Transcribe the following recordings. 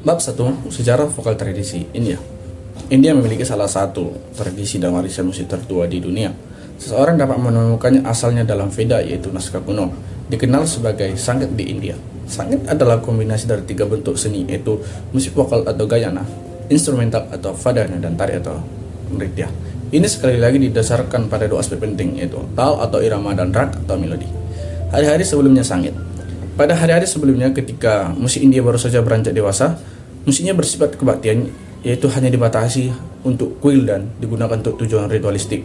Bab 1. Sejarah vokal tradisi India. India memiliki salah satu tradisi dan warisan musik tertua di dunia. Seseorang dapat menemukannya asalnya dalam Veda, yaitu naskah kuno, dikenal sebagai Sangeet di India. Sangeet adalah kombinasi dari tiga bentuk seni, yaitu musik vokal atau gayana, instrumental atau vadana, dan tari atau nritya. Ini sekali lagi didasarkan pada dua aspek penting, yaitu tal atau irama dan rag atau melodi. Hari-hari sebelumnya Sangeet. Pada hari-hari sebelumnya, ketika musik India baru saja beranjak dewasa, musiknya bersifat kebaktian, yaitu hanya dibatasi untuk kuil dan digunakan untuk tujuan ritualistik.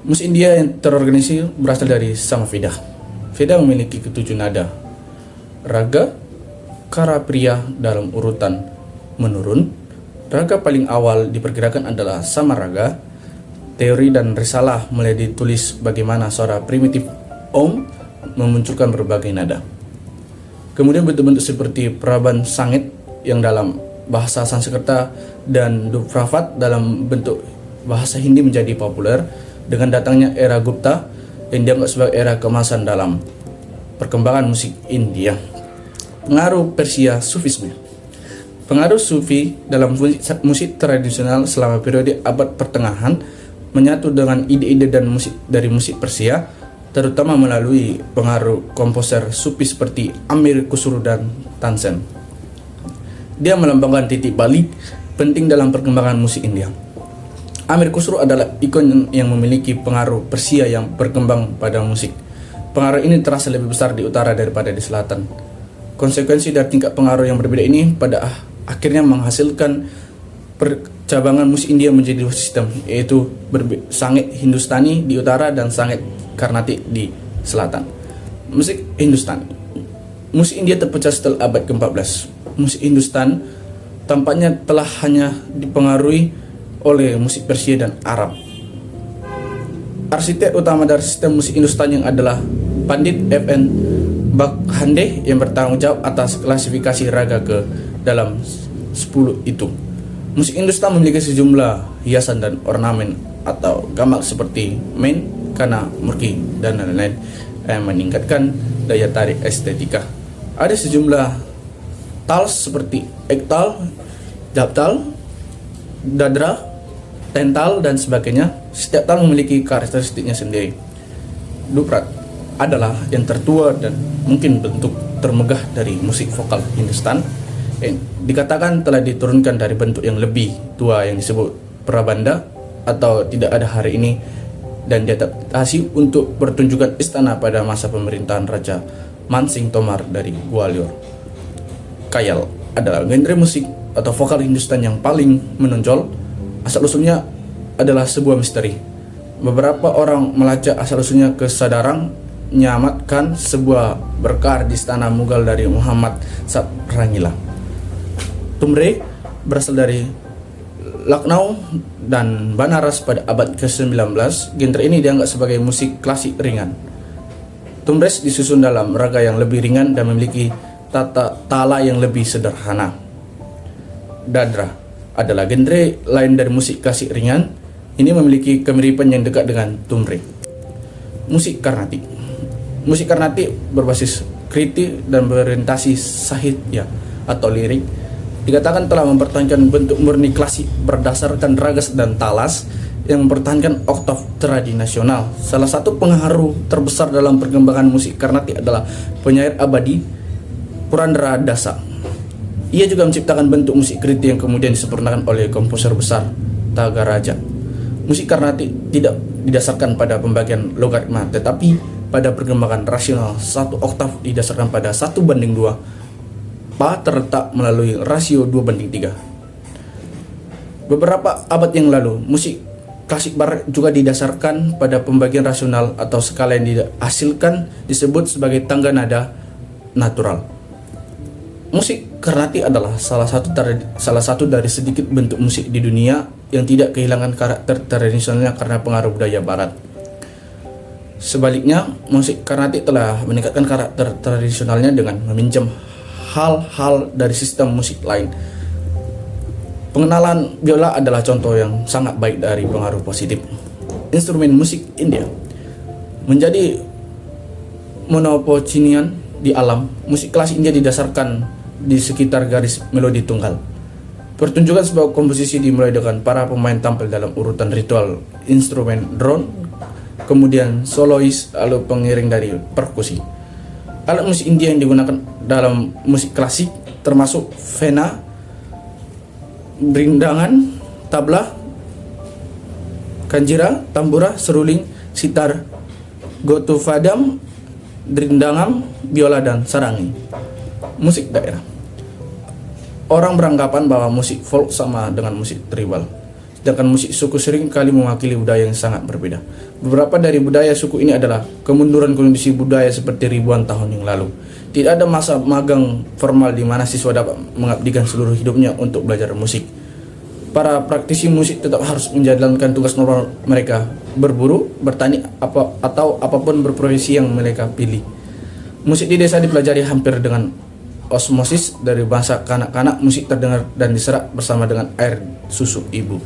Musik India yang terorganisir berasal dari Samaveda. Veda memiliki ketujuh nada. Raga, Kara Priya dalam urutan menurun. Raga paling awal diperkirakan adalah Samaraga. Teori dan risalah mulai ditulis bagaimana suara primitif Om memunculkan berbagai nada. Kemudian bentuk-bentuk seperti Prabhan Sangeet yang dalam bahasa Sanskerta dan Dupravat dalam bentuk bahasa Hindi menjadi populer dengan datangnya era Gupta yang dianggap sebagai era kemasan dalam perkembangan musik India. Pengaruh Persia Sufisme. Pengaruh Sufi dalam musik tradisional selama periode abad pertengahan menyatu dengan ide-ide dan musik dari musik Persia, terutama melalui pengaruh komposer Sufi seperti Amir Khusro dan Tansen. Dia melambangkan titik balik penting dalam perkembangan musik India. Amir Khusro adalah ikon yang memiliki pengaruh Persia yang berkembang pada musik. Pengaruh ini terasa lebih besar di utara daripada di selatan. Konsekuensi dari tingkat pengaruh yang berbeda ini pada akhirnya menghasilkan percabangan musik India menjadi dua sistem, yaitu Sangeet Hindustani di utara dan Sangeet Carnatic di selatan. Musik Hindustani. Musik India terpecah setelah abad ke-14. Musik Hindustan tampaknya telah hanya dipengaruhi oleh musik Persia dan Arab. Arsitek utama dari sistem musik Hindustan yang adalah Pandit F.N. Bakhande yang bertanggung jawab atas klasifikasi raga ke dalam 10 itu. Musik Hindustan memiliki sejumlah hiasan dan ornamen atau gamak seperti main, kana, murki, dan lain-lain yang meningkatkan daya tarik estetika. Ada sejumlah tal seperti ektal, japtal, dadra, tental, dan sebagainya. Setiap tal memiliki karakteristiknya sendiri. Duprat adalah yang tertua dan mungkin bentuk termegah dari musik vokal Hindustan, yang dikatakan telah diturunkan dari bentuk yang lebih tua yang disebut prabanda atau tidak ada hari ini, dan diadaptasi untuk pertunjukan istana pada masa pemerintahan Raja Mansingh Tomar dari Gwalior. Khayal adalah genre musik atau vokal Hindustan yang paling menonjol. Asal-usulnya adalah sebuah misteri. Beberapa orang melacak asal-usulnya ke Sadarang, menyamatkan sebuah berkar di istana Mughal dari Muhammad Saprangila. Tumre berasal dari Lucknow dan Banaras pada abad ke-19. Genre ini dianggap sebagai musik klasik ringan. Tumres disusun dalam raga yang lebih ringan dan memiliki tata tala yang lebih sederhana. Dadra adalah genre lain dari musik klasik ringan. Ini memiliki kemiripan yang dekat dengan Tumre. Musik Carnatic. Musik Carnatic berbasis kriti dan berorientasi sahitya atau lirik. Dikatakan telah mempertahankan bentuk murni klasik berdasarkan ragas dan talas yang mempertahankan oktav tradisional. Salah satu pengaruh terbesar dalam perkembangan musik Carnatic adalah penyair abadi Purandara Dasa. Ia juga menciptakan bentuk musik kriti yang kemudian disempurnakan oleh komposer besar Tyagaraja. Musik Carnatic tidak didasarkan pada pembagian logaritma, tetapi pada perkembangan rasional. Satu oktav didasarkan pada 1:2. Pa terletak melalui rasio 2:3. Beberapa abad yang lalu, musik klasik barat juga didasarkan pada pembagian rasional atau skala yang dihasilkan disebut sebagai tangga nada natural. Musik Carnatic adalah salah satu dari sedikit bentuk musik di dunia yang tidak kehilangan karakter tradisionalnya karena pengaruh budaya barat. Sebaliknya, musik Carnatic telah meningkatkan karakter tradisionalnya dengan meminjam hal-hal dari sistem musik lain. Pengenalan biola adalah contoh yang sangat baik dari pengaruh positif. Instrumen musik India menjadi monopocinian di alam. Musik klasik India didasarkan di sekitar garis melodi tunggal. Pertunjukan sebuah komposisi dimulai dengan para pemain tampil dalam urutan ritual instrumen drone, kemudian solois, lalu pengiring dari perkusi. Alat musik India yang digunakan dalam musik klasik termasuk vena, brindangan, tabla, kanjira, tambura, seruling, sitar, gotuvadam, drindangam, biola, dan sarangi. Musik daerah. Orang beranggapan bahwa musik folk sama dengan musik tribal, sedangkan musik suku sering kali mewakili budaya yang sangat berbeda. Beberapa dari budaya suku ini adalah kemunduran kondisi budaya seperti ribuan tahun yang lalu. Tidak ada masa magang formal di mana siswa dapat mengabdikan seluruh hidupnya untuk belajar musik. Para praktisi musik tetap harus menjalankan tugas normal mereka, berburu, bertani, atau apapun berprofesi yang mereka pilih. Musik di desa dipelajari hampir dengan osmosis dari bahasa kanak-kanak. Musik terdengar dan diserap bersama dengan air susu ibu.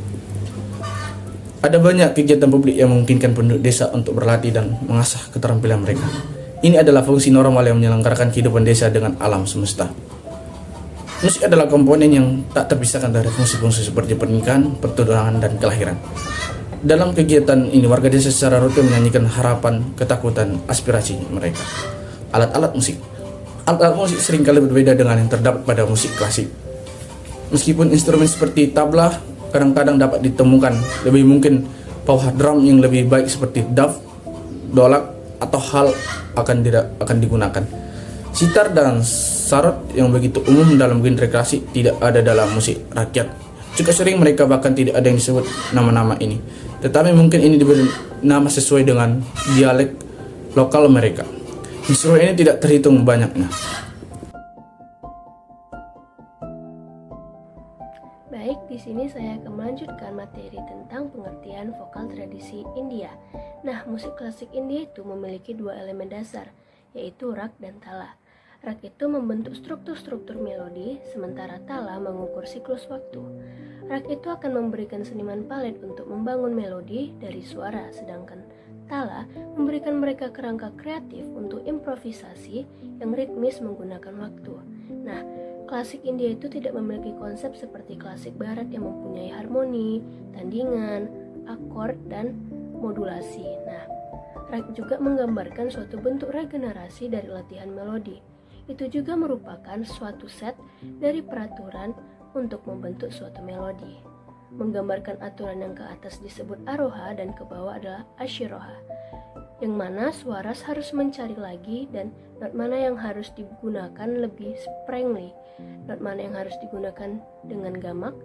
Ada banyak kegiatan publik yang memungkinkan penduduk desa untuk berlatih dan mengasah keterampilan mereka. Ini adalah fungsi normal yang menyelenggarakan kehidupan desa dengan alam semesta. Musik adalah komponen yang tak terpisahkan dari fungsi-fungsi seperti pernikahan, pertunangan, dan kelahiran. Dalam kegiatan ini, warga desa secara rutin menyanyikan harapan, ketakutan, aspirasi mereka. Alat-alat musik. Alat-alat musik seringkali berbeda dengan yang terdapat pada musik klasik. Meskipun instrumen seperti tabla kadang-kadang dapat ditemukan, lebih mungkin pauh drum yang lebih baik seperti daf, dolak, atau hal akan digunakan. Sitar dan sarod yang begitu umum dalam genre klasik tidak ada dalam musik rakyat. Juga sering mereka bahkan tidak ada yang disebut nama-nama ini, tetapi mungkin ini diberi nama sesuai dengan dialek lokal mereka. Instrumen ini tidak terhitung banyaknya. Baik, di sini saya akan melanjutkan materi tentang pengertian vokal tradisi India. Nah, musik klasik India itu memiliki dua elemen dasar, yaitu rag dan tala. Rag itu membentuk struktur-struktur melodi, sementara tala mengukur siklus waktu. Rag itu akan memberikan seniman palet untuk membangun melodi dari suara, sedangkan tala memberikan mereka kerangka kreatif untuk improvisasi yang ritmis menggunakan waktu. Nah, klasik India itu tidak memiliki konsep seperti klasik barat yang mempunyai harmoni, tandingan, akord, dan modulasi. Nah, rag juga menggambarkan suatu bentuk regenerasi dari latihan melodi. Itu juga merupakan suatu set dari peraturan untuk membentuk suatu melodi. Menggambarkan aturan yang ke atas disebut aroha dan ke bawah adalah ashiroha, yang mana suara harus mencari lagi dan not mana yang harus digunakan lebih sprengly, not mana yang harus digunakan dengan gamak,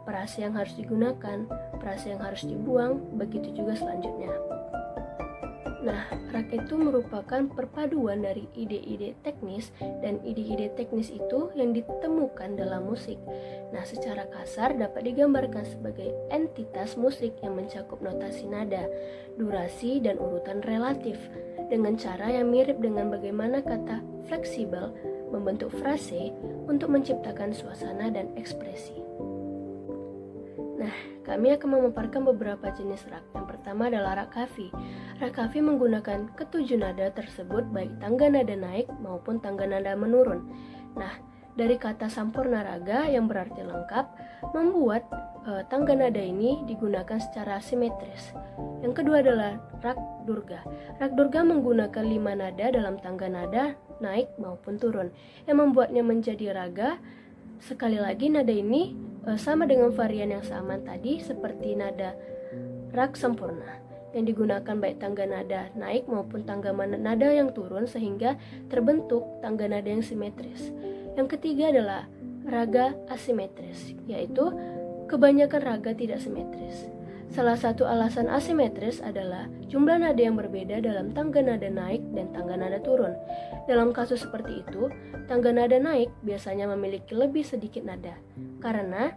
frase yang harus digunakan, frase yang harus dibuang, begitu juga selanjutnya. Nah, rag itu merupakan perpaduan dari ide-ide teknis, dan ide-ide teknis itu yang ditemukan dalam musik. Nah, secara kasar dapat digambarkan sebagai entitas musik yang mencakup notasi nada, durasi, dan urutan relatif, dengan cara yang mirip dengan bagaimana kata fleksibel membentuk frase untuk menciptakan suasana dan ekspresi. Nah, kami akan memaparkan beberapa jenis rag. Yang pertama adalah rag kafi. Rag kafi menggunakan ketujuh nada tersebut, baik tangga nada naik maupun tangga nada menurun. Nah, dari kata sampurna raga yang berarti lengkap, membuat tangga nada ini digunakan secara simetris. Yang kedua adalah rag durga. Rag durga menggunakan 5 nada dalam tangga nada naik maupun turun, yang membuatnya menjadi raga. Sekali lagi, nada ini sama dengan varian yang sama tadi seperti nada rag sampurna yang digunakan baik tangga nada naik maupun tangga nada yang turun sehingga terbentuk tangga nada yang simetris. Yang ketiga adalah raga asimetris, yaitu kebanyakan raga tidak simetris. Salah satu alasan asimetris adalah jumlah nada yang berbeda dalam tangga nada naik dan tangga nada turun. Dalam kasus seperti itu, tangga nada naik biasanya memiliki lebih sedikit nada, karena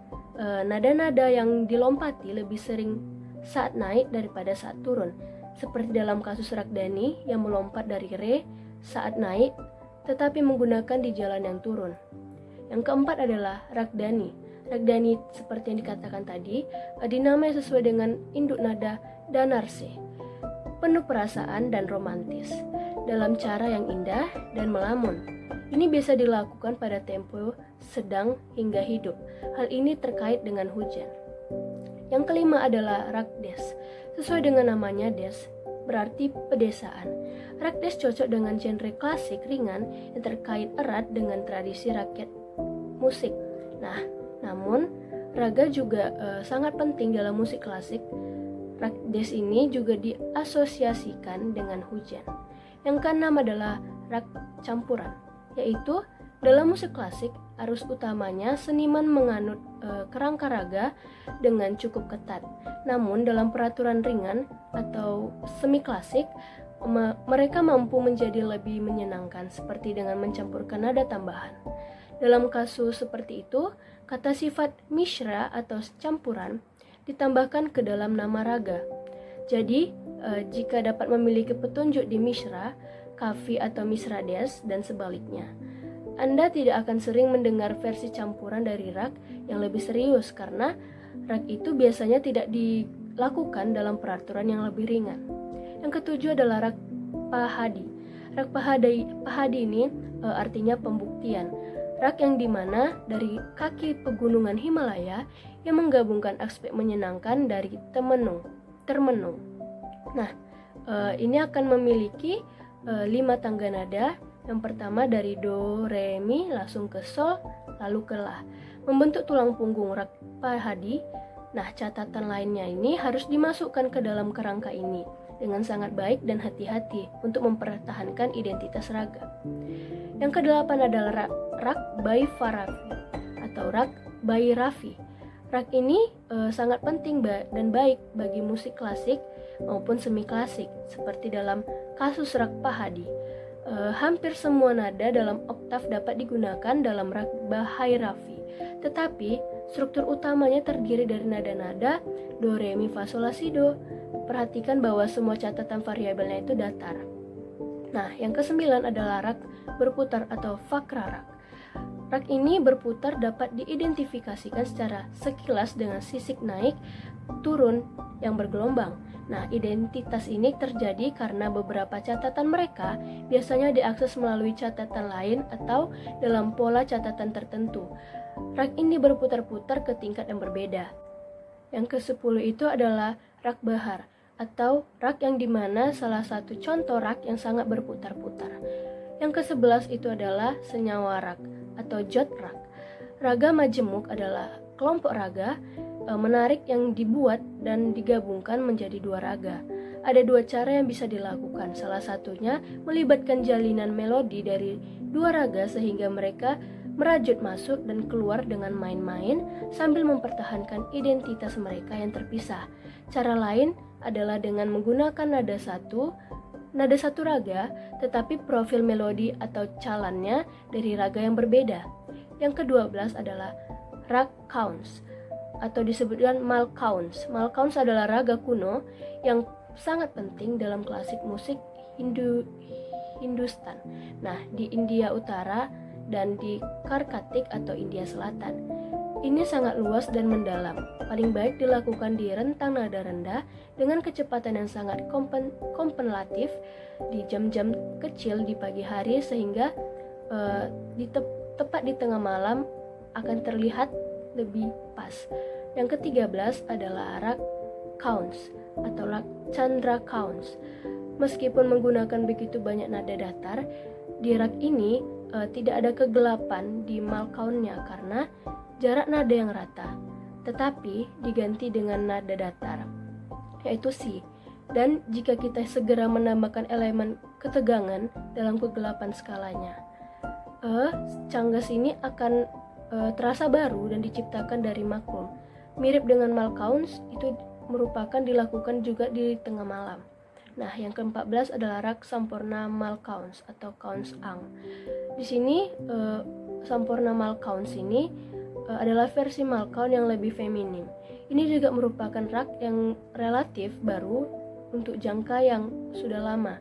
nada-nada yang dilompati lebih sering saat naik daripada saat turun. Seperti dalam kasus ragdani yang melompat dari re saat naik, tetapi menggunakan di jalan yang turun. Yang keempat adalah ragdani. Ragdani seperti yang dikatakan tadi, dinamai sesuai dengan induk nada danarse, penuh perasaan dan romantis, dalam cara yang indah dan melamun. Ini biasa dilakukan pada tempo sedang hingga hidup. Hal ini terkait dengan hujan. Yang kelima adalah rak des. Sesuai dengan namanya, des berarti pedesaan. Rak des cocok dengan genre klasik ringan yang terkait erat dengan tradisi rakyat musik. Nah, namun raga juga sangat penting dalam musik klasik. Rak des ini juga diasosiasikan dengan hujan. Yang keenam adalah rak campuran, yaitu dalam musik klasik arus utamanya seniman menganut kerangka raga dengan cukup ketat. Namun dalam peraturan ringan atau semi klasik mereka mampu menjadi lebih menyenangkan seperti dengan mencampurkan nada tambahan. Dalam kasus seperti itu, kata sifat mishra atau campuran ditambahkan ke dalam nama raga. Jadi, jika dapat memiliki petunjuk di mishra, kafi atau misra des dan sebaliknya. Anda tidak akan sering mendengar versi campuran dari rak yang lebih serius karena rak itu biasanya tidak dilakukan dalam peraturan yang lebih ringan. Yang ketujuh adalah rak pahadi. Rak pahadi ini artinya pembuktian. Rak yang dimana dari kaki pegunungan Himalaya yang menggabungkan aspek menyenangkan dari termenung. Nah, ini akan memiliki 5 tangga nada. Yang pertama dari do, re, mi, langsung ke sol, lalu ke la. Membentuk tulang punggung rak pahadi. Nah, catatan lainnya ini harus dimasukkan ke dalam kerangka ini dengan sangat baik dan hati-hati untuk mempertahankan identitas raga. Yang kedelapan adalah rak baifarafi atau rak bairafi. Rak ini sangat penting dan baik bagi musik klasik maupun semi klasik, seperti dalam kasus rak pahadi. Hampir semua nada dalam oktav dapat digunakan dalam rak bahairafi, tetapi struktur utamanya terdiri dari nada-nada do, re, mi, fa, sol, la, si, do. Perhatikan bahwa semua catatan variabelnya itu datar. Nah, yang kesembilan adalah rak berputar atau fakra rak. Rak ini berputar dapat diidentifikasikan secara sekilas dengan sisik naik turun yang bergelombang. Nah, identitas ini terjadi karena beberapa catatan mereka biasanya diakses melalui catatan lain atau dalam pola catatan tertentu. Rak ini berputar-putar ke tingkat yang berbeda. Yang ke-10 itu adalah rak bahar atau rak yang dimana salah satu contoh rak yang sangat berputar-putar. Yang ke-11 itu adalah senyawa rak atau jot rak. Raga majemuk adalah kelompok raga menarik yang dibuat dan digabungkan menjadi 2 raga. Ada 2 cara yang bisa dilakukan. Salah satunya melibatkan jalinan melodi dari 2 raga sehingga mereka merajut masuk dan keluar dengan main-main sambil mempertahankan identitas mereka yang terpisah. Cara lain adalah dengan menggunakan nada satu raga, tetapi profil melodi atau calannya dari raga yang berbeda. Yang ke-12 adalah rak counts atau disebutkan malcounts. Malcounts adalah raga kuno yang sangat penting dalam klasik musik Hindustan. Nah, di India Utara dan di Karkatik atau India Selatan. Ini sangat luas dan mendalam. Paling baik dilakukan di rentang nada rendah dengan kecepatan yang sangat kompensatif di jam-jam kecil di pagi hari sehingga tepat di tengah malam akan terlihat lebih pas. Yang ke-13 adalah rak counts atau rak chandra counts. Meskipun menggunakan begitu banyak nada datar, di rak ini tidak ada kegelapan di malcountnya karena jarak nada yang rata, tetapi diganti dengan nada datar, yaitu si. Dan jika kita segera menambahkan elemen ketegangan dalam kegelapan skalanya, canggas ini akan terasa baru dan diciptakan dari maklum. Mirip dengan malcounts, itu merupakan dilakukan juga di tengah malam. Nah, yang ke-14 adalah rak sampurna malcounts atau counts ang. Di sini sampurna malcounts ini adalah versi malcount yang lebih feminim. Ini juga merupakan rak yang relatif baru untuk jangka yang sudah lama.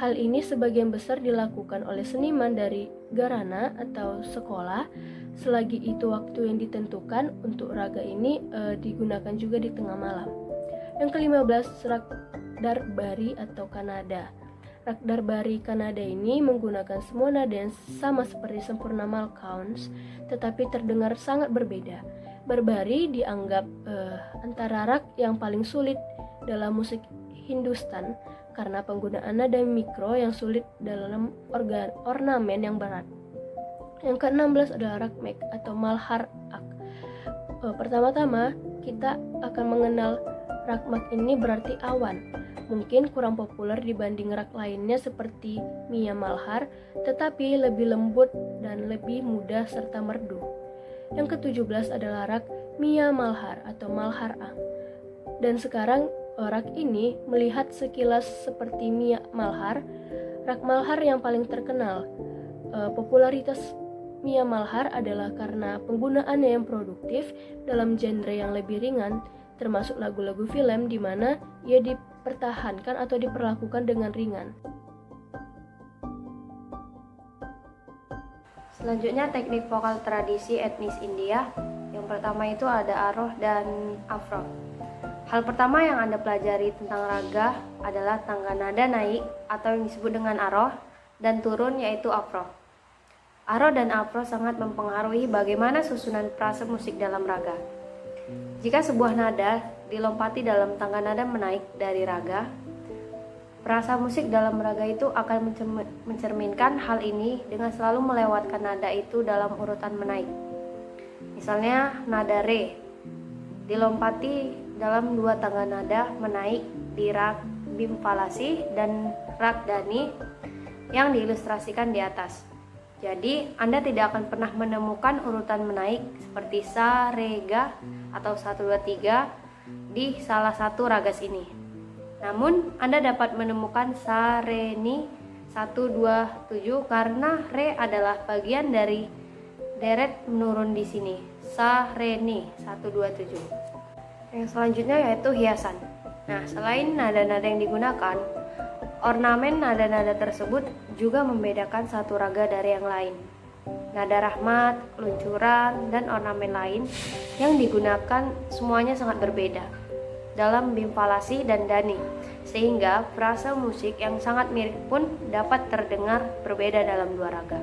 Hal ini sebagian besar dilakukan oleh seniman dari Gharana atau sekolah. Selagi itu waktu yang ditentukan untuk raga ini digunakan juga di tengah malam. Yang ke-15 rak darbari atau Kanada. Rak Darbari Kanada ini menggunakan semua nada yang sama seperti sempurna Malkaun's, tetapi terdengar sangat berbeda. Barbari dianggap antara rak yang paling sulit dalam musik Hindustan karena penggunaan nada mikro yang sulit dalam ornamen yang berat. Yang ke-16 adalah Ragmek atau Malhar Ak. Pertama-tama kita akan mengenal Ragmak ini berarti awan. Mungkin kurang populer dibanding rak lainnya seperti Mia Malhar, tetapi lebih lembut dan lebih mudah serta merdu. Yang ke-17 adalah rak Mia Malhar atau Malhar Ang. Dan sekarang rak ini melihat sekilas seperti Mia Malhar, rak Malhar yang paling terkenal. Popularitas Mia Malhar adalah karena penggunaannya yang produktif dalam genre yang lebih ringan, termasuk lagu-lagu film di mana ia dipertahankan atau diperlakukan dengan ringan. Selanjutnya teknik vokal tradisi etnis India. Yang pertama itu ada aroh dan afroh. Hal pertama yang Anda pelajari tentang raga adalah tangga nada naik atau yang disebut dengan aroh dan turun yaitu afroh. Aroh dan afroh sangat mempengaruhi bagaimana susunan frase musik dalam raga. Jika sebuah nada dilompati dalam tangga nada menaik dari raga, frasa musik dalam raga itu akan mencerminkan hal ini dengan selalu melewatkan nada itu dalam urutan menaik. Misalnya nada re dilompati dalam dua tangga nada menaik di rag bim falasi dan rag dani yang diilustrasikan di atas. Jadi, Anda tidak akan pernah menemukan urutan menaik seperti sa, re, ga, atau 1, 2, 3 di salah satu ragas ini. Namun, Anda dapat menemukan sa, re, ni, 1, 2, 7 karena re adalah bagian dari deret menurun di sini. Sa, re, ni, 1, 2, 7. Yang selanjutnya yaitu hiasan. Nah, selain nada-nada yang digunakan, ornamen nada-nada tersebut juga membedakan satu raga dari yang lain. Nada rahmat, luncuran, dan ornamen lain yang digunakan semuanya sangat berbeda dalam bim falasi dan dani, sehingga frasa musik yang sangat mirip pun dapat terdengar berbeda dalam dua raga.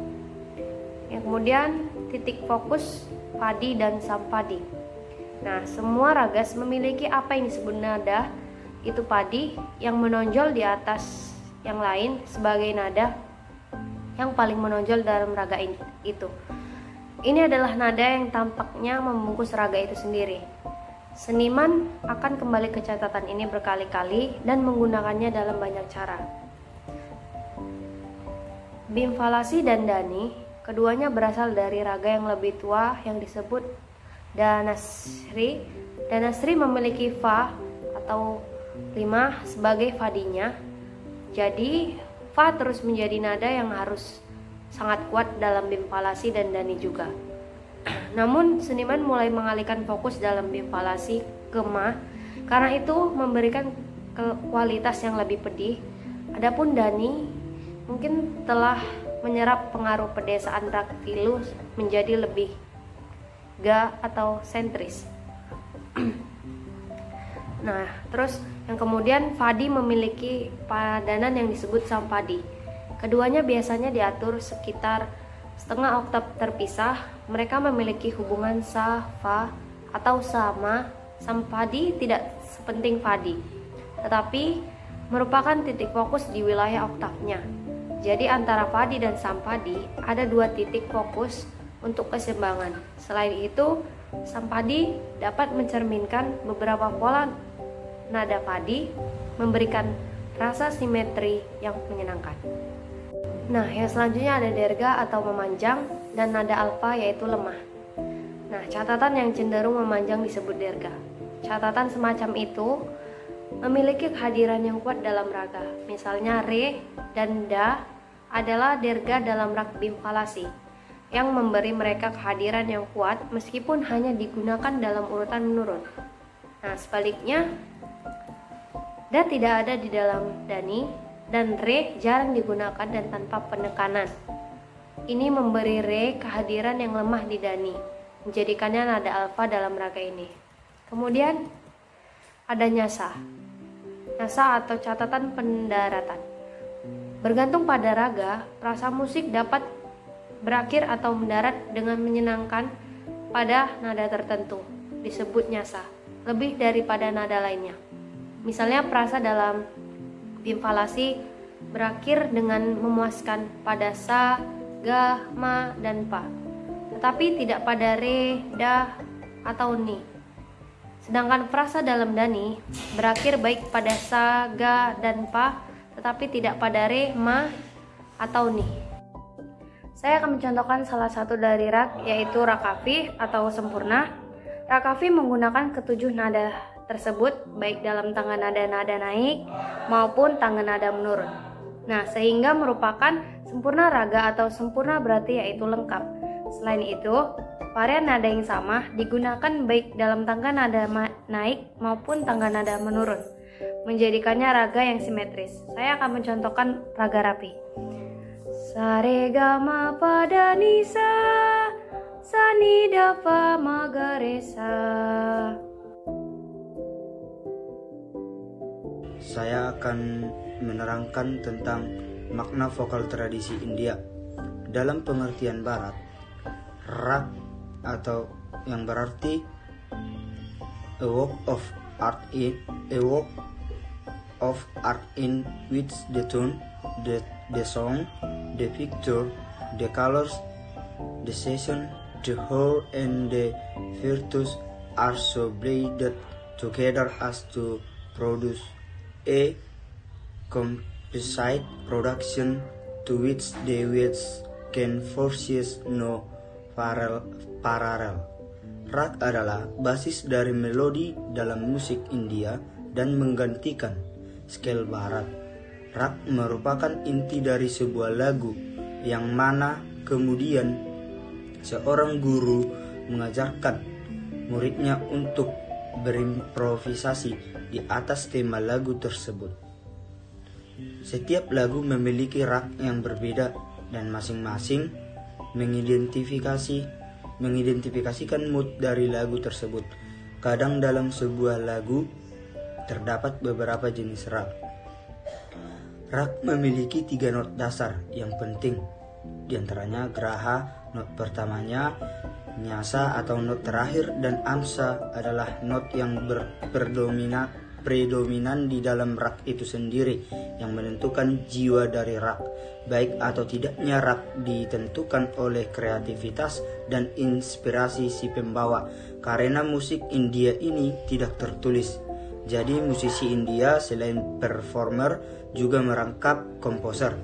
Yang kemudian titik fokus padi dan sampadi. Nah, semua ragas memiliki apa yang disebut nada itu padi yang menonjol di atas yang lain sebagai nada yang paling menonjol dalam raga itu. Ini adalah nada yang tampaknya membungkus raga itu sendiri. Seniman akan kembali ke catatan ini berkali-kali dan menggunakannya dalam banyak cara. Bim falasi dan dani, keduanya berasal dari raga yang lebih tua yang disebut Dhanasri. Dhanasri memiliki fa atau 5 sebagai fadinya. Jadi fa terus menjadi nada yang harus sangat kuat dalam bim falasi dan dani juga. Namun seniman mulai mengalihkan fokus dalam bim falasi ke ma karena itu memberikan kualitas yang lebih pedih. Adapun dani mungkin telah menyerap pengaruh pedesaan rag filus menjadi lebih ga atau sentris. Nah, terus yang kemudian fadi memiliki padanan yang disebut sampadi. Keduanya biasanya diatur sekitar setengah oktav terpisah. Mereka memiliki hubungan sa, fa, atau sama. Sampadi tidak sepenting fadi, tetapi merupakan titik fokus di wilayah oktavnya. Jadi antara fadi dan sampadi ada dua titik fokus untuk keseimbangan. Selain itu, sampadi dapat mencerminkan beberapa pola nada padi, memberikan rasa simetri yang menyenangkan. Nah, yang selanjutnya ada derga atau memanjang dan nada alfa yaitu lemah. Nah, catatan yang cenderung memanjang disebut derga. Catatan semacam itu memiliki kehadiran yang kuat dalam raga. Misalnya re dan da adalah derga dalam rag bim falasi yang memberi mereka kehadiran yang kuat meskipun hanya digunakan dalam urutan menurun. Nah, sebaliknya da tidak ada di dalam dani dan re jarang digunakan dan tanpa penekanan. Ini memberi re kehadiran yang lemah di dani, menjadikannya nada alfa dalam raga ini. Kemudian ada nyasa. Nyasa atau catatan pendaratan. Bergantung pada raga, rasa musik dapat berakhir atau mendarat dengan menyenangkan pada nada tertentu, disebut nyasa, lebih daripada nada lainnya. Misalnya prasa dalam bimfalasi berakhir dengan memuaskan pada sa, ga, ma, dan pa, tetapi tidak pada re, da, atau ni. Sedangkan frasa dalam dani berakhir baik pada sa, ga, dan pa, tetapi tidak pada re, ma, atau ni. Saya akan mencontohkan salah satu dari rak, yaitu rak kafih atau sempurna. Rak kafih menggunakan ketujuh nada tersebut baik dalam tangga nada-nada naik maupun tangga nada menurun. Nah, sehingga merupakan sempurna raga atau sempurna berarti yaitu lengkap. Selain itu, varian nada yang sama digunakan baik dalam tangga nada naik maupun tangga nada menurun, menjadikannya raga yang simetris. Saya akan mencontohkan raga rapi. Sa re ga ma pa da ni sa, sa ni da pa ma ga re sa. Saya akan menerangkan tentang makna vokal tradisi India. Dalam pengertian barat, rag atau yang berarti a work of art in which the tone, the song, the picture, the colors, the session, the whole and the virtues are so blended together as to produce a composite production to which the words can foresee no parallel. Rag adalah basis dari melodi dalam musik India dan menggantikan scale barat. Rag merupakan inti dari sebuah lagu yang mana kemudian seorang guru mengajarkan muridnya untuk berimprovisasi di atas tema lagu tersebut. Setiap lagu memiliki rag yang berbeda dan masing-masing mengidentifikasikan mood dari lagu tersebut. Kadang dalam sebuah lagu terdapat beberapa jenis rag. Rag memiliki 3 not dasar yang penting, di antaranya graha, not pertamanya, nyasa atau not terakhir, dan amsa adalah not yang predominan di dalam rag itu sendiri yang menentukan jiwa dari rag. Baik atau tidaknya rag ditentukan oleh kreativitas dan inspirasi si pembawa. Karena musik India ini tidak tertulis, jadi musisi India selain performer juga merangkap komposer.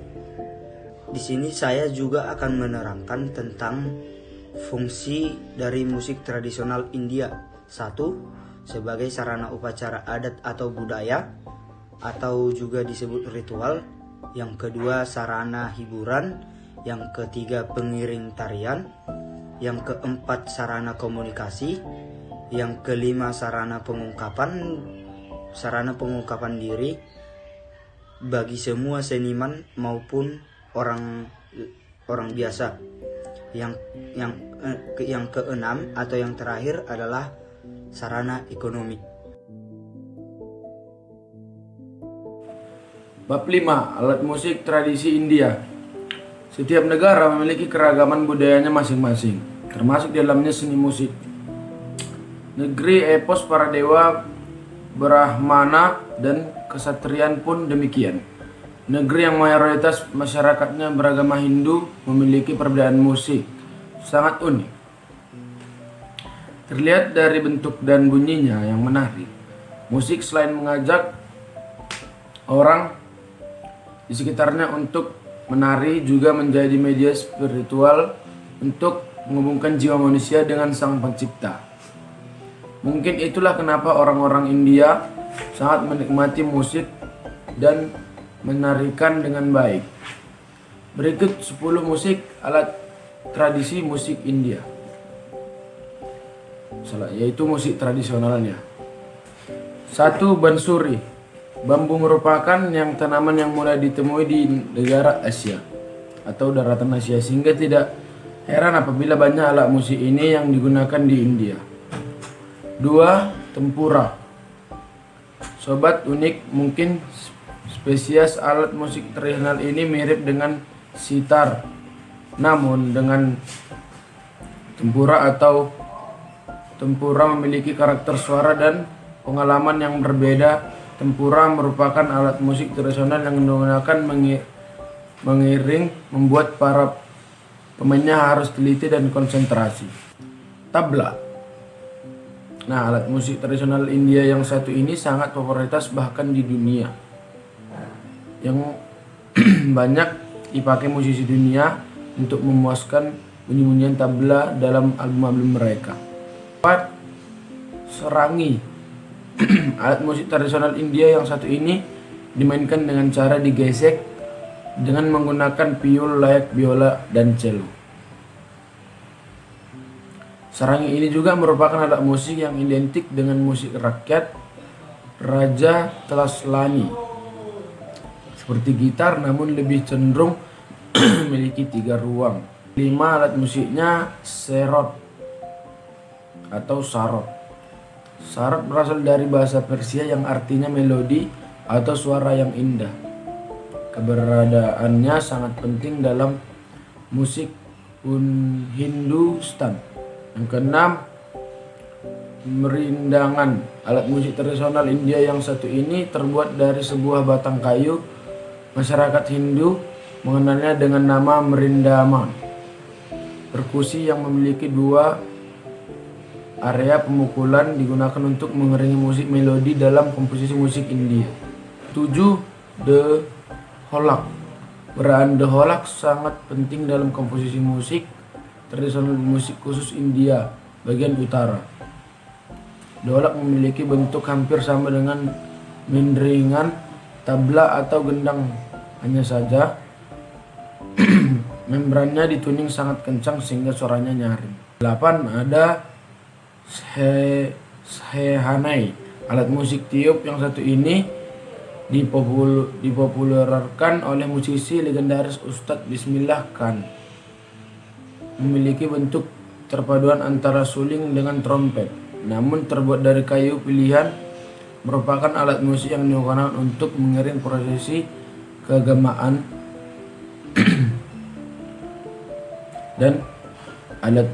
Di sini saya juga akan menerangkan tentang fungsi dari musik tradisional India. 1. Sebagai sarana upacara adat atau budaya, atau juga disebut ritual. Yang kedua, sarana hiburan. Yang ketiga, pengiring tarian. Yang keempat, sarana komunikasi. Yang kelima, sarana pengungkapan diri bagi semua seniman maupun orang biasa. Yang keenam atau yang terakhir adalah sarana ekonomi. Bab 5. Alat musik tradisi India. Setiap negara memiliki keragaman budayanya masing-masing, termasuk di dalamnya seni musik. Negeri epos para dewa, Brahmana, dan kesatrian pun demikian. Negeri yang mayoritas masyarakatnya beragama Hindu memiliki perbedaan musik sangat unik. Terlihat dari bentuk dan bunyinya yang menarik, musik selain mengajak orang di sekitarnya untuk menari juga menjadi media spiritual untuk menghubungkan jiwa manusia dengan Sang Pencipta. Mungkin itulah kenapa orang-orang India sangat menikmati musik dan menarikan dengan baik. Berikut 10 musik alat tradisi musik India, yaitu musik tradisionalnya. 1. Bansuri. Bambu merupakan tanaman yang mulai ditemui di negara Asia atau daratan Asia, sehingga tidak heran apabila banyak alat musik ini yang digunakan di India. 2. Tempura. Sobat unik mungkin Spesies alat musik tradisional ini mirip dengan sitar, namun dengan tempura atau tempura memiliki karakter suara dan pengalaman yang berbeda. Tempura merupakan alat musik tradisional yang menggunakan mengiring, membuat para pemainnya harus teliti dan konsentrasi. Tabla. Nah, alat musik tradisional India yang satu ini sangat popularitas bahkan di dunia. Yang banyak dipakai musisi dunia untuk memuaskan bunyi-bunyian tabla dalam album-album mereka. 4. Sarangi. Alat musik tradisional India yang satu ini dimainkan dengan cara digesek dengan menggunakan piyul layak biola dan cello. Sarangi ini juga merupakan alat musik yang identik dengan musik rakyat Raja Tlaslani, seperti gitar namun lebih cenderung memiliki 3 ruang. 5. Alat musiknya serot atau sarot. Sarot berasal dari bahasa Persia yang artinya melodi atau suara yang indah. Keberadaannya sangat penting dalam musik Hindustan. Yang keenam, merindangan. Alat musik tradisional India yang satu ini terbuat dari sebuah batang kayu. Masyarakat Hindu mengenalnya dengan nama merindama. Perkusi yang memiliki 2 area pemukulan digunakan untuk mengiringi musik melodi dalam komposisi musik India. 7. Dholak. Peran dholak sangat penting dalam komposisi musik tradisional musik khusus India bagian utara. Dholak memiliki bentuk hampir sama dengan mendringan, tabla atau gendang, hanya saja membrannya dituning sangat kencang sehingga suaranya nyaring. 8. Ada Shehanai. Alat musik tiup yang satu ini dipopulerkan oleh musisi legendaris Ustadz Bismillah Khan. Memiliki bentuk terpaduan antara suling dengan trompet, namun terbuat dari kayu pilihan. Merupakan alat musik yang digunakan untuk mengiring prosesi keagamaan dan alat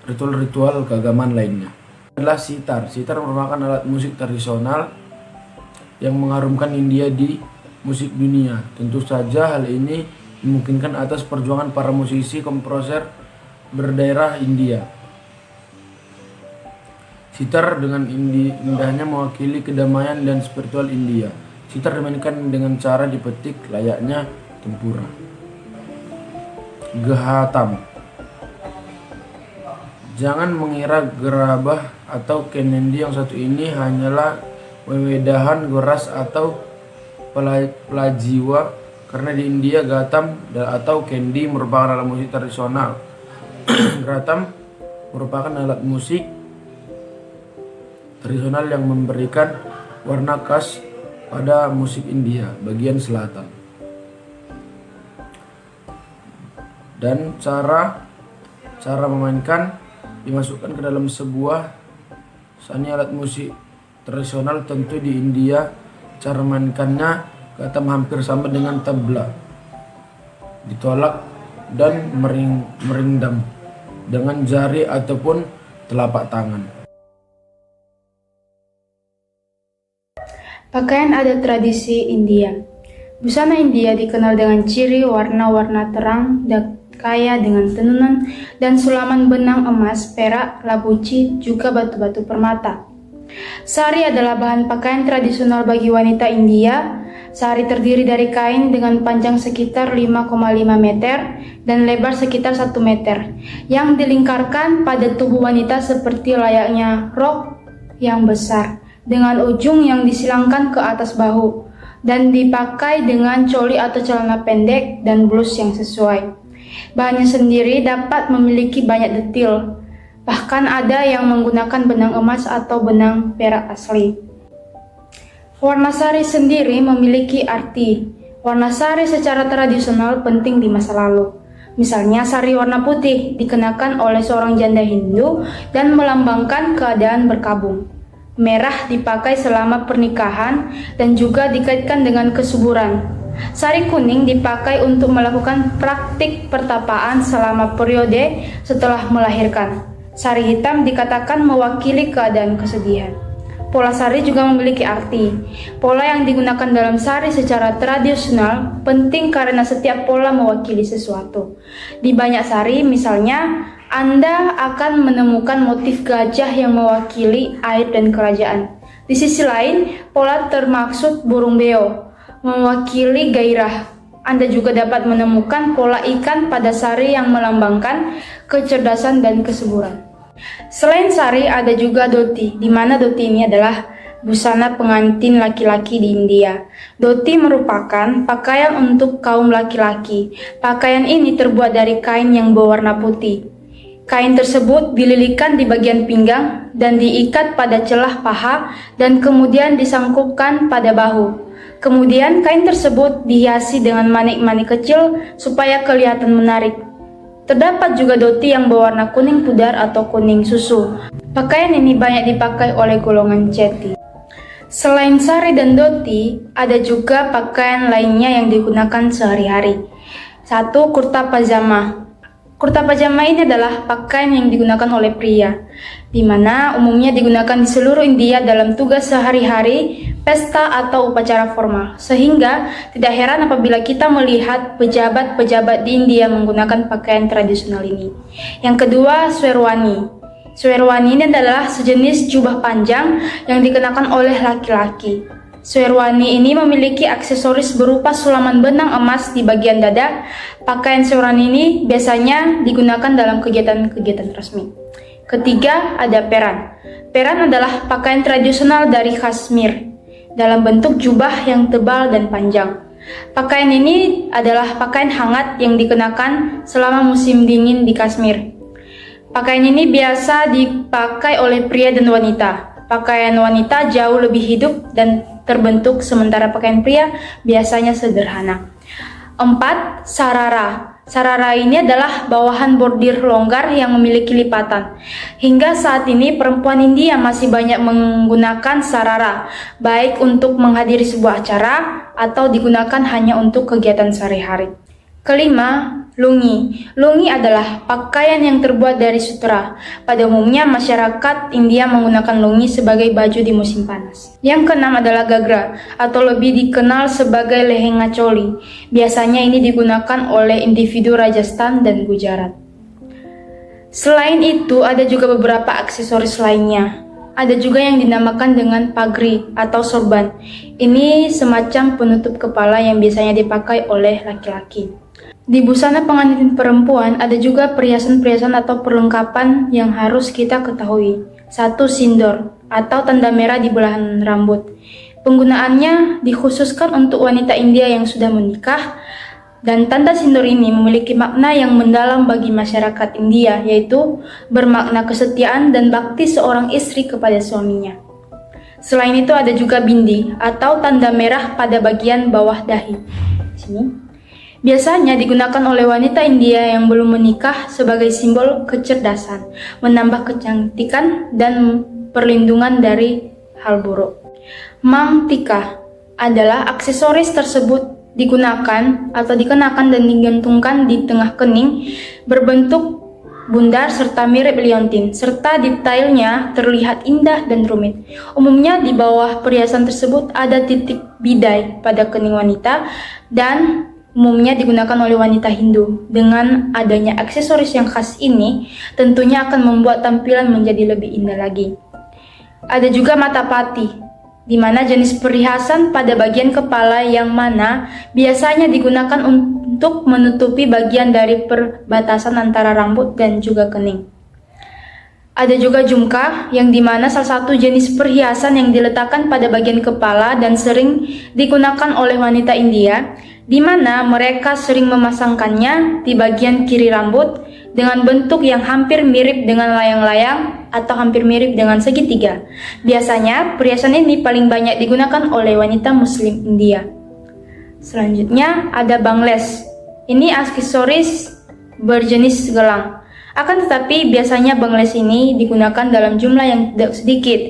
ritual-ritual keagamaan lainnya. Adalah sitar. Sitar merupakan alat musik tradisional yang mengharumkan India di musik dunia. Tentu saja hal ini dimungkinkan atas perjuangan para musisi komposer berdaerah India. Sitar dengan indahnya mewakili kedamaian dan spiritual India. Sitar dimainkan dengan cara dipetik layaknya tempura. Gehatam. Jangan mengira gerabah atau kenendi yang satu ini hanyalah wewedahan goras atau pelajiwa, karena di India gatam atau kendi merupakan alat musik tradisional. Gatam merupakan alat musik tradisional yang memberikan warna khas pada musik India bagian selatan. Dan cara memainkan dimasukkan ke dalam sebuah sani alat musik tradisional. Tentu di India cara memainkannya gatam hampir sama dengan tabla, ditolak dan merindam dengan jari ataupun telapak tangan. Pakaian adat tradisi India. Busana India dikenal dengan ciri warna-warna terang dan kaya dengan tenunan dan sulaman benang emas, perak, labuci, juga batu-batu permata. Sari adalah bahan pakaian tradisional bagi wanita India. Sari terdiri dari kain dengan panjang sekitar 5,5 meter dan lebar sekitar 1 meter yang dilingkarkan pada tubuh wanita seperti layaknya rok yang besar dengan ujung yang disilangkan ke atas bahu dan dipakai dengan coli atau celana pendek dan blus yang sesuai. Bahannya sendiri dapat memiliki banyak detil, bahkan ada yang menggunakan benang emas atau benang perak asli. Warna sari sendiri memiliki arti. Warna sari secara tradisional penting di masa lalu. Misalnya sari warna putih dikenakan oleh seorang janda Hindu dan melambangkan keadaan berkabung. Merah dipakai selama pernikahan dan juga dikaitkan dengan kesuburan. Sari kuning dipakai untuk melakukan praktik pertapaan selama periode setelah melahirkan. Sari hitam dikatakan mewakili keadaan kesedihan. Pola sari juga memiliki arti. Pola yang digunakan dalam sari secara tradisional penting karena setiap pola mewakili sesuatu. Di banyak sari, misalnya, Anda akan menemukan motif gajah yang mewakili air dan kerajaan. Di sisi lain, pola termaksud burung beo, mewakili gairah. Anda juga dapat menemukan pola ikan pada sari yang melambangkan kecerdasan dan kesuburan. Selain sari, ada juga dhoti, di mana dhoti ini adalah busana pengantin laki-laki di India. Dhoti merupakan pakaian untuk kaum laki-laki. Pakaian ini terbuat dari kain yang berwarna putih. Kain tersebut dililitkan di bagian pinggang dan diikat pada celah paha dan kemudian disangkupkan pada bahu. Kemudian kain tersebut dihiasi dengan manik-manik kecil supaya kelihatan menarik. Terdapat juga dhoti yang berwarna kuning pudar atau kuning susu. Pakaian ini banyak dipakai oleh golongan ceti. Selain sari dan dhoti, ada juga pakaian lainnya yang digunakan sehari-hari. 1. Kurta pajama. Kurta pajama ini adalah pakaian yang digunakan oleh pria, di mana umumnya digunakan di seluruh India dalam tugas sehari-hari, pesta atau upacara formal. Sehingga tidak heran apabila kita melihat pejabat-pejabat di India menggunakan pakaian tradisional ini. Yang kedua, sherwani. Sherwani ini adalah sejenis jubah panjang yang dikenakan oleh laki-laki. Sherwani ini memiliki aksesoris berupa sulaman benang emas di bagian dada. Pakaian sherwani ini biasanya digunakan dalam kegiatan-kegiatan resmi. Ketiga, ada peran. Peran adalah pakaian tradisional dari Kashmir dalam bentuk jubah yang tebal dan panjang. Pakaian ini adalah pakaian hangat yang dikenakan selama musim dingin di Kashmir. Pakaian ini biasa dipakai oleh pria dan wanita. Pakaian wanita jauh lebih hidup dan terbentuk, sementara pakaian pria biasanya sederhana. 4. Sarara. Sarara ini adalah bawahan bordir longgar yang memiliki lipatan. Hingga saat ini perempuan India masih banyak menggunakan sarara, baik untuk menghadiri sebuah acara atau digunakan hanya untuk kegiatan sehari-hari. Kelima, lungi. Lungi adalah pakaian yang terbuat dari sutera. Pada umumnya masyarakat India menggunakan lungi sebagai baju di musim panas. Yang keenam adalah gagra, atau lebih dikenal sebagai lehenga choli. Biasanya ini digunakan oleh individu Rajasthan dan Gujarat. Selain itu, ada juga beberapa aksesoris lainnya. Ada juga yang dinamakan dengan pagri atau sorban. Ini semacam penutup kepala yang biasanya dipakai oleh laki-laki. Di busana pengantin perempuan ada juga perhiasan-perhiasan atau perlengkapan yang harus kita ketahui. 1. Sindor atau tanda merah di belahan rambut. Penggunaannya dikhususkan untuk wanita India yang sudah menikah, dan tanda sindor ini memiliki makna yang mendalam bagi masyarakat India, yaitu bermakna kesetiaan dan bakti seorang istri kepada suaminya. Selain itu ada juga bindi atau tanda merah pada bagian bawah dahi. Sini. Biasanya digunakan oleh wanita India yang belum menikah sebagai simbol kecerdasan, menambah kecantikan dan perlindungan dari hal buruk. Mangtika adalah aksesoris tersebut digunakan atau dikenakan dan digantungkan di tengah kening, berbentuk bundar serta mirip liontin, serta detailnya terlihat indah dan rumit. Umumnya di bawah perhiasan tersebut ada titik bidai pada kening wanita dan umumnya digunakan oleh wanita Hindu. Dengan adanya aksesoris yang khas ini, tentunya akan membuat tampilan menjadi lebih indah lagi. Ada juga matapati, di mana jenis perhiasan pada bagian kepala yang mana biasanya digunakan untuk menutupi bagian dari perbatasan antara rambut dan juga kening. Ada juga jumka, yang dimana salah satu jenis perhiasan yang diletakkan pada bagian kepala dan sering digunakan oleh wanita India, di mana mereka sering memasangkannya di bagian kiri rambut dengan bentuk yang hampir mirip dengan layang-layang atau hampir mirip dengan segitiga. Biasanya, perhiasan ini paling banyak digunakan oleh wanita Muslim India. Selanjutnya, ada bangles. Ini aksesoris berjenis gelang. Akan tetapi, biasanya bangles ini digunakan dalam jumlah yang tidak sedikit.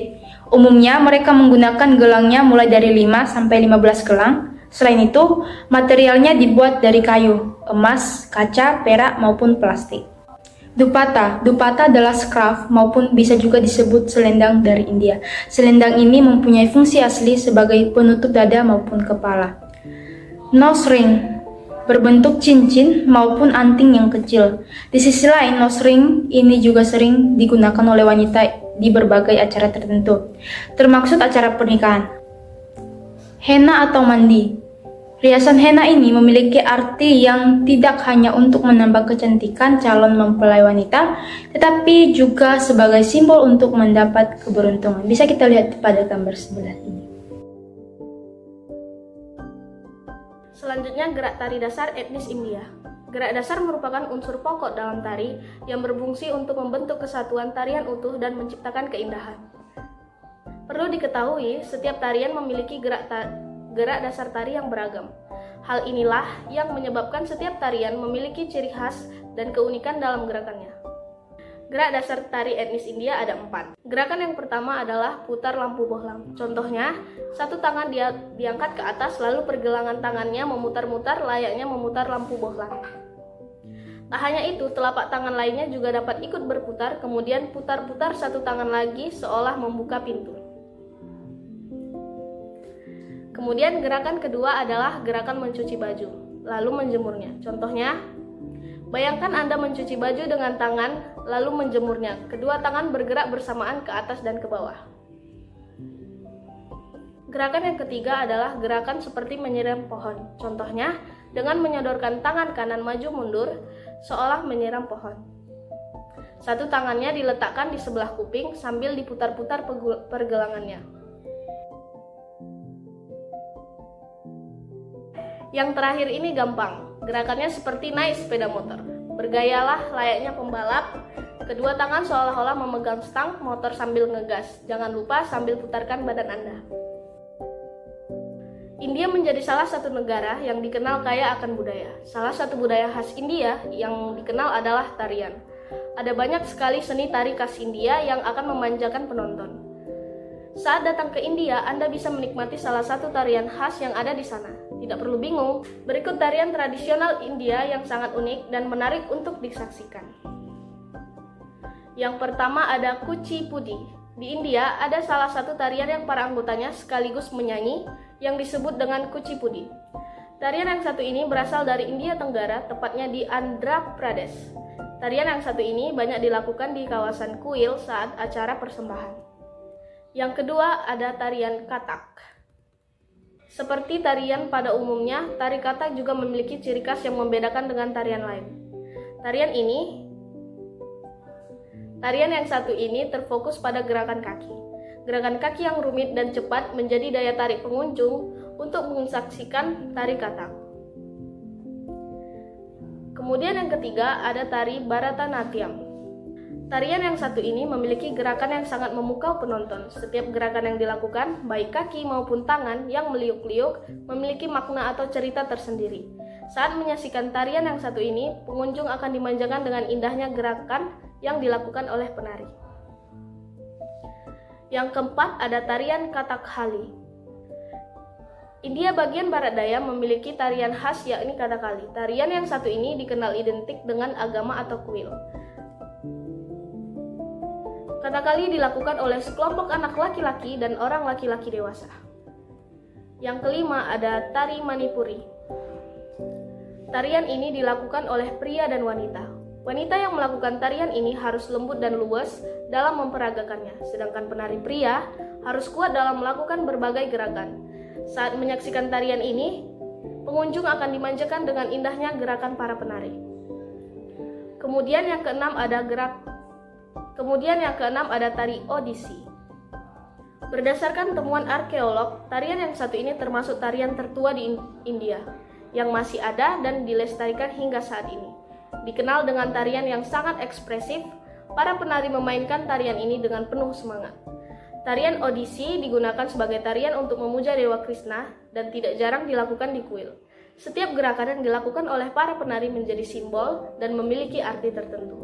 Umumnya mereka menggunakan gelangnya mulai dari 5 sampai 15 gelang. Selain itu, materialnya dibuat dari kayu, emas, kaca, perak maupun plastik. Dupata adalah scarf maupun bisa juga disebut selendang dari India. Selendang ini mempunyai fungsi asli sebagai penutup dada maupun kepala. Nose ring berbentuk cincin maupun anting yang kecil. Di sisi lain, nose ring ini juga sering digunakan oleh wanita di berbagai acara tertentu, termasuk acara pernikahan. Henna atau mandi. Riasan henna ini memiliki arti yang tidak hanya untuk menambah kecantikan calon mempelai wanita, tetapi juga sebagai simbol untuk mendapat keberuntungan. Bisa kita lihat pada gambar sebelah ini. Selanjutnya, gerak tari dasar etnis India. Gerak dasar merupakan unsur pokok dalam tari yang berfungsi untuk membentuk kesatuan tarian utuh dan menciptakan keindahan. Perlu diketahui, setiap tarian memiliki gerak dasar tari yang beragam. Hal inilah yang menyebabkan setiap tarian memiliki ciri khas dan keunikan dalam gerakannya. Gerak dasar tari etnis India ada 4. Gerakan yang pertama adalah putar lampu bohlam. Contohnya, satu tangan diangkat ke atas lalu pergelangan tangannya memutar-mutar layaknya memutar lampu bohlam. Tak hanya itu, telapak tangan lainnya juga dapat ikut berputar, kemudian putar-putar satu tangan lagi seolah membuka pintu. Kemudian gerakan kedua adalah gerakan mencuci baju, lalu menjemurnya. Contohnya, bayangkan Anda mencuci baju dengan tangan, lalu menjemurnya. Kedua tangan bergerak bersamaan ke atas dan ke bawah. Gerakan yang ketiga adalah gerakan seperti menyiram pohon. Contohnya, dengan menyodorkan tangan kanan maju mundur, seolah menyiram pohon. Satu tangannya diletakkan di sebelah kuping sambil diputar-putar pergelangannya. Yang terakhir ini gampang, gerakannya seperti naik sepeda motor. Bergayalah layaknya pembalap, kedua tangan seolah-olah memegang stang motor sambil ngegas. Jangan lupa sambil putarkan badan Anda. India menjadi salah satu negara yang dikenal kaya akan budaya. Salah satu budaya khas India yang dikenal adalah tarian. Ada banyak sekali seni tari khas India yang akan memanjakan penonton. Saat datang ke India, Anda bisa menikmati salah satu tarian khas yang ada di sana. Tidak perlu bingung, berikut tarian tradisional India yang sangat unik dan menarik untuk disaksikan. Yang pertama ada Kuchipudi. Di India, ada salah satu tarian yang para anggotanya sekaligus menyanyi yang disebut dengan Kuchipudi. Tarian yang satu ini berasal dari India Tenggara, tepatnya di Andhra Pradesh. Tarian yang satu ini banyak dilakukan di kawasan kuil saat acara persembahan. Yang kedua ada tarian Kathak. Seperti tarian pada umumnya, tari Kathak juga memiliki ciri khas yang membedakan dengan tarian lain. Tarian yang satu ini terfokus pada gerakan kaki. Gerakan kaki yang rumit dan cepat menjadi daya tarik pengunjung untuk menyaksikan tari Kathak. Kemudian yang ketiga ada tari Bharatanatyam. Tarian yang satu ini memiliki gerakan yang sangat memukau penonton. Setiap gerakan yang dilakukan, baik kaki maupun tangan yang meliuk-liuk, memiliki makna atau cerita tersendiri. Saat menyaksikan tarian yang satu ini, pengunjung akan dimanjakan dengan indahnya gerakan yang dilakukan oleh penari. Yang keempat ada tarian Kathakali. India bagian barat daya memiliki tarian khas yakni Kathakali. Tarian yang satu ini dikenal identik dengan agama atau kuil. Kathakali dilakukan oleh sekelompok anak laki-laki dan orang laki-laki dewasa. Yang kelima ada tari Manipuri. Tarian ini dilakukan oleh pria dan wanita. Wanita yang melakukan tarian ini harus lembut dan luwes dalam memperagakannya, sedangkan penari pria harus kuat dalam melakukan berbagai gerakan. Saat menyaksikan tarian ini, pengunjung akan dimanjakan dengan indahnya gerakan para penari. Kemudian yang keenam ada tari Odissi. Berdasarkan temuan arkeolog, tarian yang satu ini termasuk tarian tertua di India yang masih ada dan dilestarikan hingga saat ini. Dikenal dengan tarian yang sangat ekspresif, para penari memainkan tarian ini dengan penuh semangat. Tarian Odissi digunakan sebagai tarian untuk memuja Dewa Krishna dan tidak jarang dilakukan di kuil. Setiap gerakan yang dilakukan oleh para penari menjadi simbol dan memiliki arti tertentu.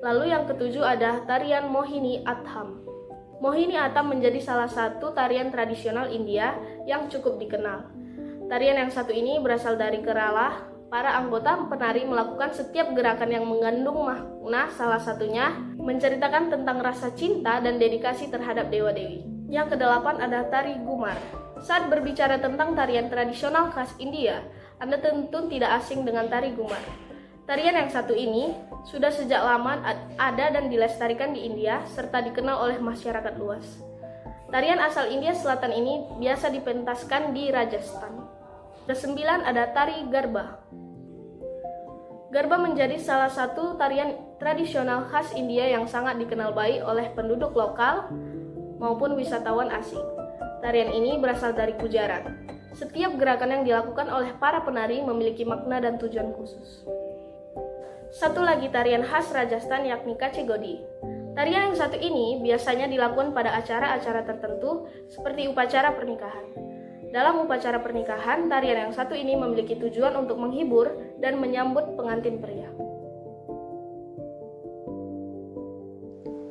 Lalu yang ketujuh ada tarian Mohini Atham. Mohiniyattam menjadi salah satu tarian tradisional India yang cukup dikenal. Tarian yang satu ini berasal dari Kerala. Para anggota penari melakukan setiap gerakan yang mengandung makna, salah satunya menceritakan tentang rasa cinta dan dedikasi terhadap dewa-dewi. Yang kedelapan ada tari Gumar. Saat berbicara tentang tarian tradisional khas India, Anda tentu tidak asing dengan tari Gumar. Tarian yang satu ini sudah sejak lama ada dan dilestarikan di India serta dikenal oleh masyarakat luas. Tarian asal India Selatan ini biasa dipentaskan di Rajasthan. Kesembilan ada tari Garba. Garba menjadi salah satu tarian tradisional khas India yang sangat dikenal baik oleh penduduk lokal maupun wisatawan asing. Tarian ini berasal dari Gujarat. Setiap gerakan yang dilakukan oleh para penari memiliki makna dan tujuan khusus. Satu lagi tarian khas Rajasthan yakni Kachigodi. Tarian yang satu ini biasanya dilakukan pada acara-acara tertentu seperti upacara pernikahan. Dalam upacara pernikahan, tarian yang satu ini memiliki tujuan untuk menghibur dan menyambut pengantin pria.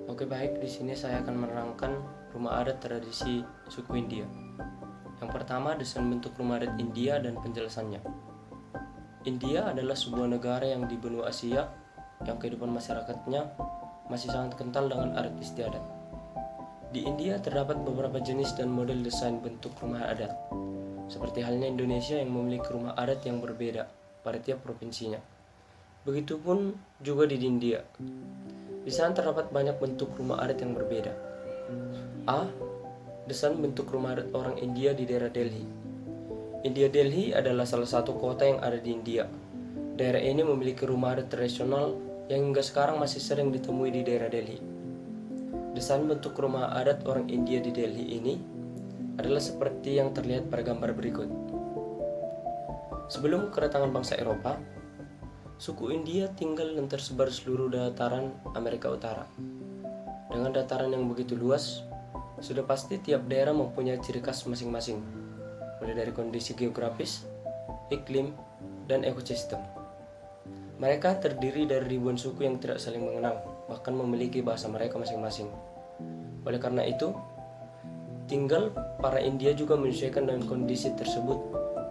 Oke baik, di sini saya akan menerangkan rumah adat tradisi suku India. Yang pertama, desain bentuk rumah adat India dan penjelasannya. India adalah sebuah negara yang di benua Asia yang kehidupan masyarakatnya masih sangat kental dengan adat istiadat. Di India terdapat beberapa jenis dan model desain bentuk rumah adat, seperti halnya Indonesia yang memiliki rumah adat yang berbeda pada tiap provinsinya. Begitupun juga di India. Di sana terdapat banyak bentuk rumah adat yang berbeda. A. Desain bentuk rumah adat orang India di daerah Delhi. India Delhi adalah salah satu kota yang ada di India. Daerah ini memiliki rumah adat tradisional yang hingga sekarang masih sering ditemui di daerah Delhi. Desain bentuk rumah adat orang India di Delhi ini adalah seperti yang terlihat pada gambar berikut. Sebelum kedatangan bangsa Eropa, suku India tinggal dan tersebar seluruh dataran Amerika Utara. Dengan dataran yang begitu luas, sudah pasti tiap daerah mempunyai ciri khas masing-masing, mulai dari kondisi geografis, iklim, dan ekosistem. Mereka terdiri dari ribuan suku yang tidak saling mengenal, bahkan memiliki bahasa mereka masing-masing. Oleh karena itu, tinggal para India juga menyesuaikan dengan kondisi tersebut,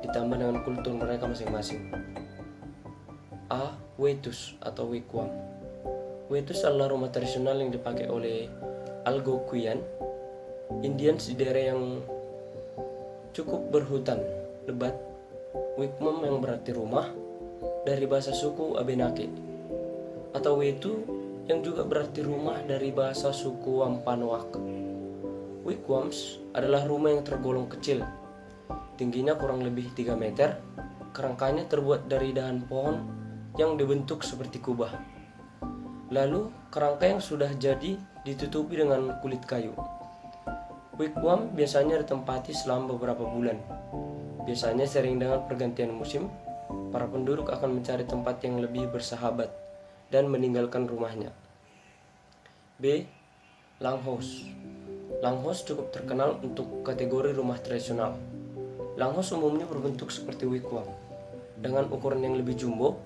ditambah dengan kultur mereka masing-masing. A. Wetus atau wigwam. Wetus adalah rumah tradisional yang dipakai oleh Algonquian Indians di daerah yang cukup berhutan lebat. Wigwam yang berarti rumah dari bahasa suku Abenaki, atau Wetu yang juga berarti rumah dari bahasa suku Wampanoag. Wigwams adalah rumah yang tergolong kecil, tingginya kurang lebih 3 meter, kerangkanya terbuat dari dahan pohon yang dibentuk seperti kubah. Lalu kerangka yang sudah jadi ditutupi dengan kulit kayu. Wigwam biasanya ditempati selama beberapa bulan. Biasanya sering dengan pergantian musim, para penduduk akan mencari tempat yang lebih bersahabat dan meninggalkan rumahnya. B. Langhouse. Langhouse cukup terkenal untuk kategori rumah tradisional. Langhouse umumnya berbentuk seperti wigwam, dengan ukuran yang lebih jumbo.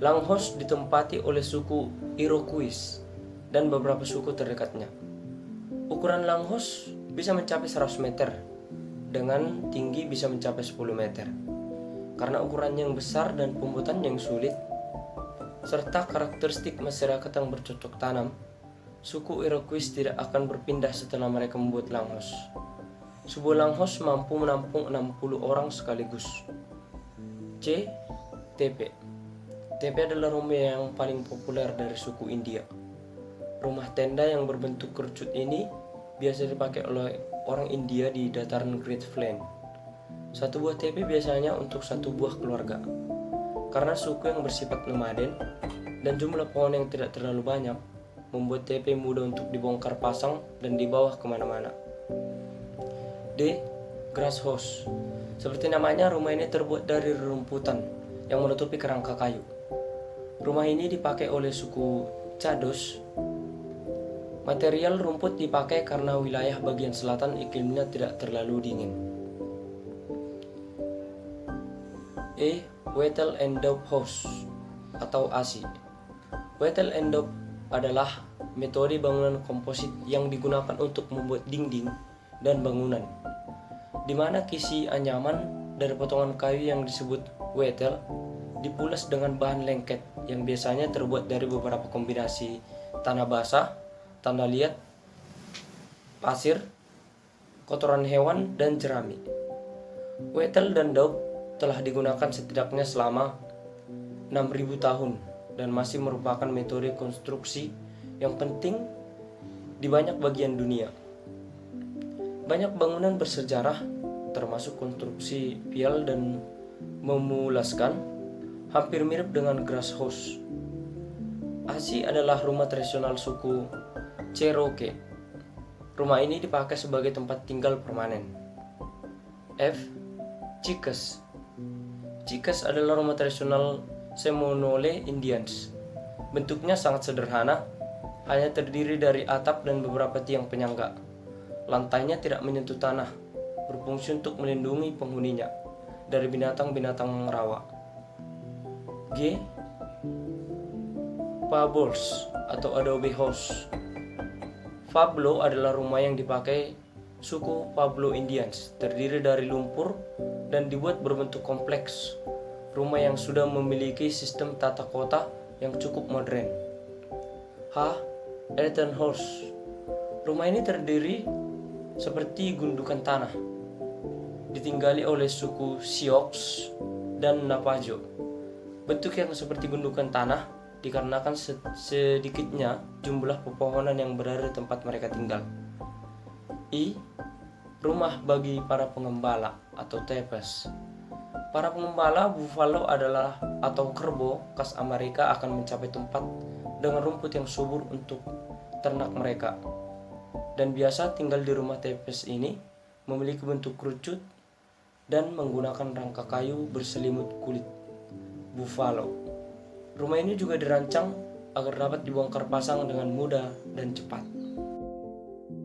Langhouse ditempati oleh suku Iroquois dan beberapa suku terdekatnya. Ukuran langhouse bisa mencapai 100 meter, dengan tinggi bisa mencapai 10 meter. Karena ukurannya yang besar dan pembuatannya yang sulit, serta karakteristik masyarakat yang bercocok tanam, suku Iroquois tidak akan berpindah setelah mereka membuat langhouse. Sebuah langhouse mampu menampung 60 orang sekaligus. C. Tepe. Tepe adalah rumah yang paling populer dari suku India. Rumah tenda yang berbentuk kerucut ini biasa dipakai oleh orang India di dataran Great Plain. Satu buah tepe biasanya untuk satu buah keluarga. Karena suku yang bersifat nomaden dan jumlah pohon yang tidak terlalu banyak, membuat tepe mudah untuk dibongkar pasang dan dibawa kemana-mana. D. Grass house. Seperti namanya, rumah ini terbuat dari rerumputan yang menutupi kerangka kayu. Rumah ini dipakai oleh suku Caddos. Material rumput dipakai karena wilayah bagian selatan iklimnya tidak terlalu dingin. E. Wattle and Daub House atau ASI. Wattle and Daub adalah metode bangunan komposit yang digunakan untuk membuat dinding dan bangunan, di mana kisi anyaman dari potongan kayu yang disebut wetel dipulas dengan bahan lengket yang biasanya terbuat dari beberapa kombinasi tanah basah, tanah liat, pasir, kotoran hewan, dan jerami. Wetel dan daub telah digunakan setidaknya selama 6.000 tahun dan masih merupakan metode konstruksi yang penting di banyak bagian dunia. Banyak bangunan bersejarah, termasuk konstruksi pial dan memulaskan, hampir mirip dengan grass house. Asi adalah rumah tradisional suku Cherokee. Rumah ini dipakai sebagai tempat tinggal permanen. F. Chickasaw. Chickasaw adalah rumah tradisional Seminole Indians. Bentuknya sangat sederhana, hanya terdiri dari atap dan beberapa tiang penyangga. Lantainya tidak menyentuh tanah, berfungsi untuk melindungi penghuninya dari binatang-binatang rawa. G. Pablos atau adobe house. Pablo adalah rumah yang dipakai suku Pueblo Indians, terdiri dari lumpur dan dibuat berbentuk kompleks. Rumah yang sudah memiliki sistem tata kota yang cukup modern. H. Eaton House. Rumah ini terdiri seperti gundukan tanah, ditinggali oleh suku Sioux dan Navajo. Bentuk yang seperti gundukan tanah dikarenakan sedikitnya jumlah pepohonan yang berada di tempat mereka tinggal. I. Rumah bagi para pengembala atau tepes. Para pengembala buffalo adalah atau kerbau khas Amerika akan mencapai tempat dengan rumput yang subur untuk ternak mereka, dan biasa tinggal di rumah tepes ini memiliki bentuk kerucut dan menggunakan rangka kayu berselimut kulit buffalo. Rumah ini juga dirancang agar dapat dibongkar pasang dengan mudah dan cepat.